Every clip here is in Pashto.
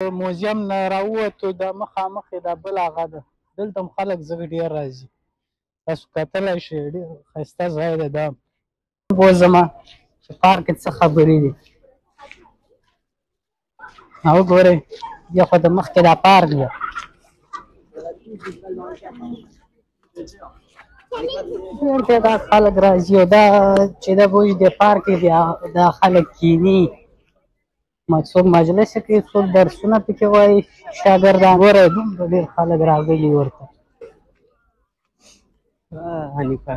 موزیم نه راووتو د مخامخ یې دا بل هغه ده، دلته هم خلک ځکه ډېر راځي. تاسو کتلی شئ ډېر ښایسته ځای دی دا. وځمه چې پارک کې څه خبرې دي. وګورئ دې خوا د مخکې دا پارک دی. ډېر تعداد خلک راځي او دا چې دا بوج د پارک دی دا خلک کیني، څوک مجلس کوي، څوک درسونه پکې وایي شاګردان. ګورئ دومره ډېر خلک راغلي ورته. حنیفه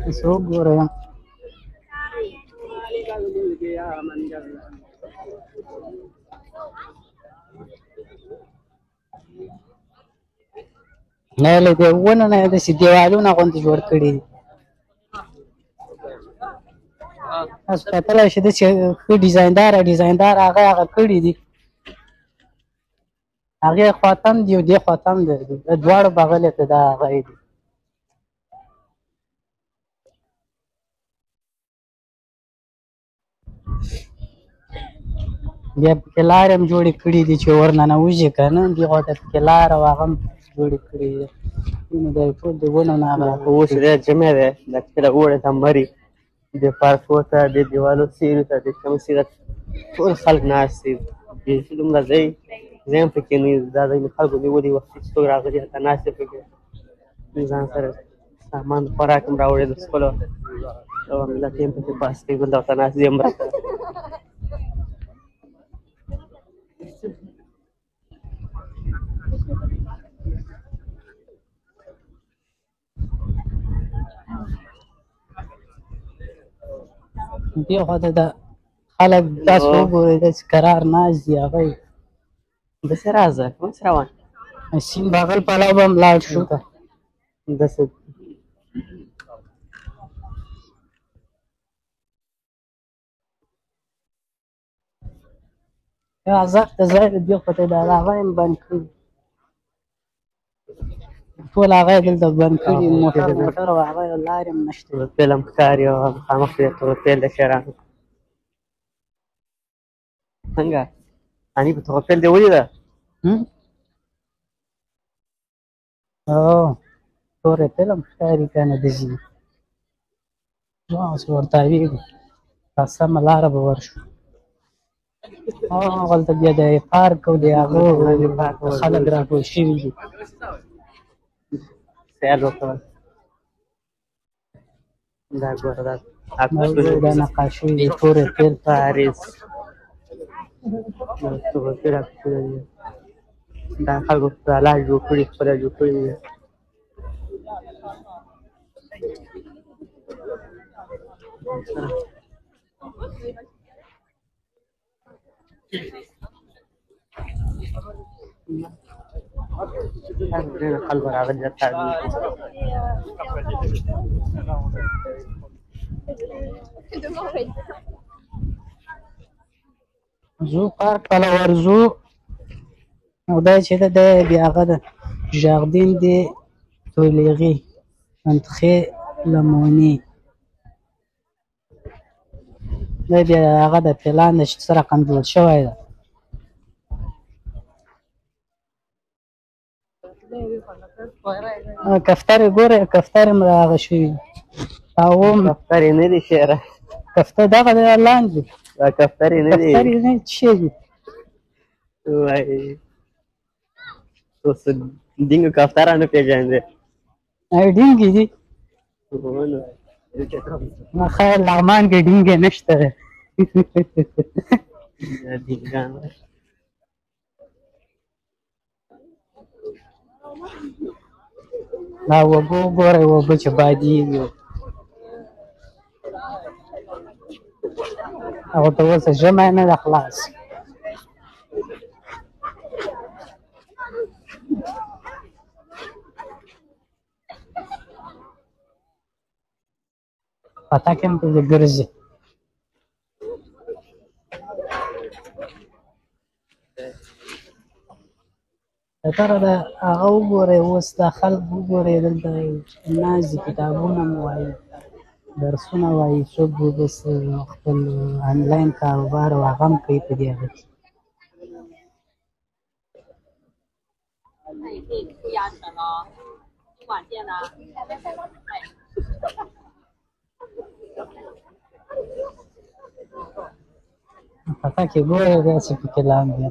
تاسو وګورئ نه له دې ونو نه یې داسې دیوالونه غوندې جوړ کړي دي. تاسو کتلی شئ داسې ښه ډیزایندار هغه کړي دي. هغې خوا تم دي او دې خوا تم دی، د دواړو بغلې ته دا هغه دي. بیا پکې لارې هم جوړې کړي دي چې ورننوځي که نه، دې خوا ته پکې لار او هغه هم جوړې کړي دي. دا ټول د ونو نه هغه اوس ډېر جمع دی، دا کله اوړی ته مري د پارکو ته د دیوالو سیوري ته د شمسي ته ټول خلک ناست دي. بیخي دومره ځای هم پکې نه وي. دا ځای خلکو نیولي وختي چې څوک راغلي هلته ناست دی پکې، ځان سره سامان خوراک هم راوړی د څښلو او ملت یې هم پکې پاس کوي، بل ورته ناست دي مرسته. دې خوا ته دا خلک تاسو وګورئ داسې کرار ناست دي. هغه داسې راځه اوس روان سیند بغل پلو به هم لاړ شو. داسې ازق ته ځای دی، دې خوا ته دا هغه یې هم بند کړي، ټول هغه یې دلته بند کړي، موټر او هغه لارې هم نشته. تورپیل هم ښکاري او مخامخ دی تورپیل د شیرانو. څنګه حنیفه تورپیل دې ولیده؟ تورپیل هم ښکاري که نه داسې هغسې ورته ویږي. په سمه لاره به ورشو. هغلته بیا د پارک او د هغه خلک راټول شوي دي. سیل وکړل. دا ګوره دا نقاشۍ دي تورپیل پاریس تورپیل عکسونه دي. دا خلکو سالار جوړ کړي، خپله جوړ کړي دي. ډېر خلکو راغلي دلته زو پارک ته ورځو او دا چې ده دا بیا هغه ده ژاردین دې تولیغي انتخې لمونې. دا بیا هغه د پلان ده چې څه رقم جوړ شوی ده. کفترې ګورئ کفترې هم را هغه شوي دي. کفترې نه دي شیره، کفتر دغه دی لاندې دا کفترې نه دي. کفترې نه څه شی دي؟ وایي اوس ډینګو کفتران نه پېژندې؟ ډینګې دي خیر لغمان کې ډینګې نشته دی. ډینګان دا اوبه وګورئ، اوبه چې بادېږي هغو ته اوس ژمی نه ده خلاص. پتک هم پکې ګرځي. دغه د هغه وګورئ اوس دا خلک وګورئ دلته ناست دي کتابونه مو وایي. درسونه وایي، څوک به بس خپل انلاین کاروبار او هغه هم کوي په دې هغه کې. خطا کې ګوره داسې پکې لاندې